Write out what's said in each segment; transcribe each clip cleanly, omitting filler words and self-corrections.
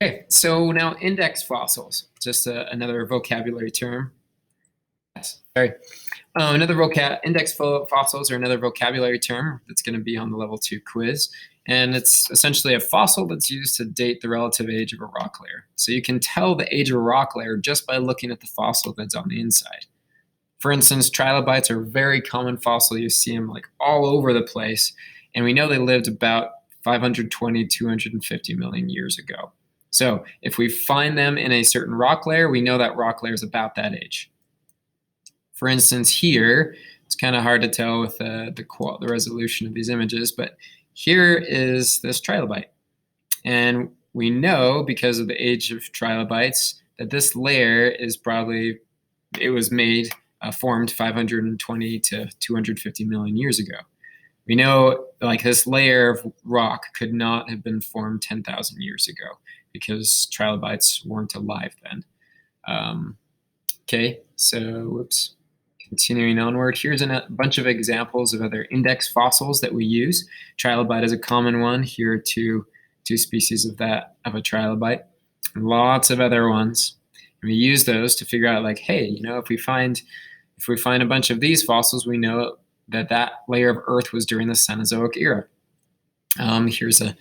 Okay, so now index fossils, just another vocabulary term. Yes, sorry. Fossils are another vocabulary term that's going to be on the level 2 quiz. And it's essentially a fossil that's used to date the relative age of a rock layer. So you can tell the age of a rock layer just by looking at the fossil that's on the inside. For instance, trilobites are a very common fossil. You see them like all over the place. And we know they lived about 520, 250 million years ago. So if we find them in a certain rock layer, we know that rock layer is about that age. For instance, here, it's kind of hard to tell with the resolution of these images, but here is this trilobite. And we know, because of the age of trilobites, that this layer is probably, it was formed 520 to 250 million years ago. We know like this layer of rock could not have been formed 10,000 years ago because trilobites weren't alive then. Okay, so whoops. Continuing onward, here's a bunch of examples of other index fossils that we use. Trilobite is a common one. Here are two species of a trilobite. Lots of other ones. And we use those to figure out like, hey, if we find a bunch of these fossils, we know that layer of Earth was during the Cenozoic era. Here's a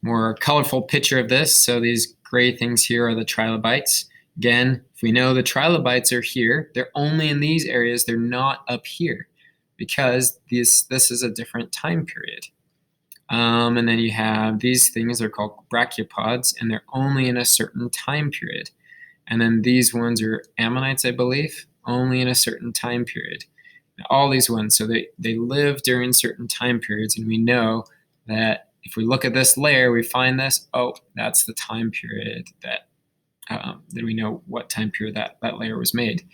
more colorful picture of this. So these gray things here are the trilobites. Again, if we know the trilobites are here, they're only in these areas, they're not up here because this is a different time period. And then you have these things, they're called brachiopods, and they're only in a certain time period. And then these ones are ammonites, I believe, only in a certain time period. Now, all these ones, so they live during certain time periods, and we know that if we look at this layer, we find this, oh, that's the time period that we know what time period that layer was made.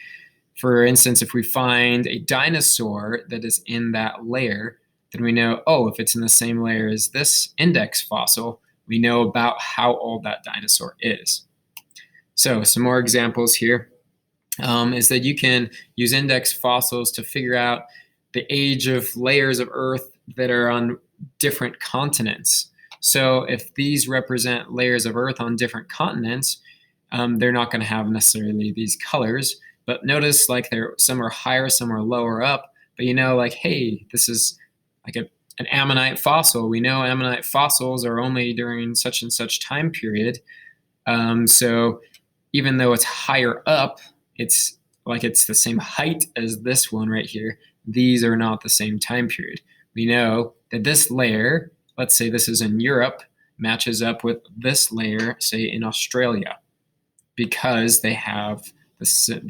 For instance, if we find a dinosaur that is in that layer, then we know, oh, if it's in the same layer as this index fossil, we know about how old that dinosaur is. So some more examples here is that you can use index fossils to figure out the age of layers of Earth that are on different continents. So if these represent layers of Earth on different continents, they're not going to have necessarily these colors, but notice like some are higher, some are lower up, but like, hey, this is like an ammonite fossil. We know ammonite fossils are only during such and such time period. So even though it's higher up, it's the same height as this one right here. These are not the same time period. We know that this layer, let's say this is in Europe, matches up with this layer, say in Australia, because they have the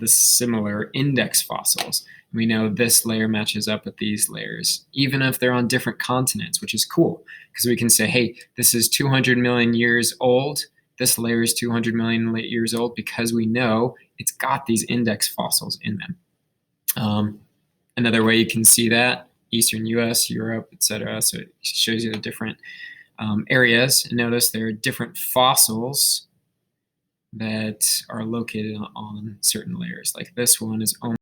similar index fossils. We know this layer matches up with these layers, even if they're on different continents, which is cool because we can say, hey, this is 200 million years old. This layer is 200 million years old because we know it's got these index fossils in them. Another way you can see that, Eastern US, Europe, etc. So it shows you the different areas. And notice there are different fossils that are located on certain layers. Like this one is only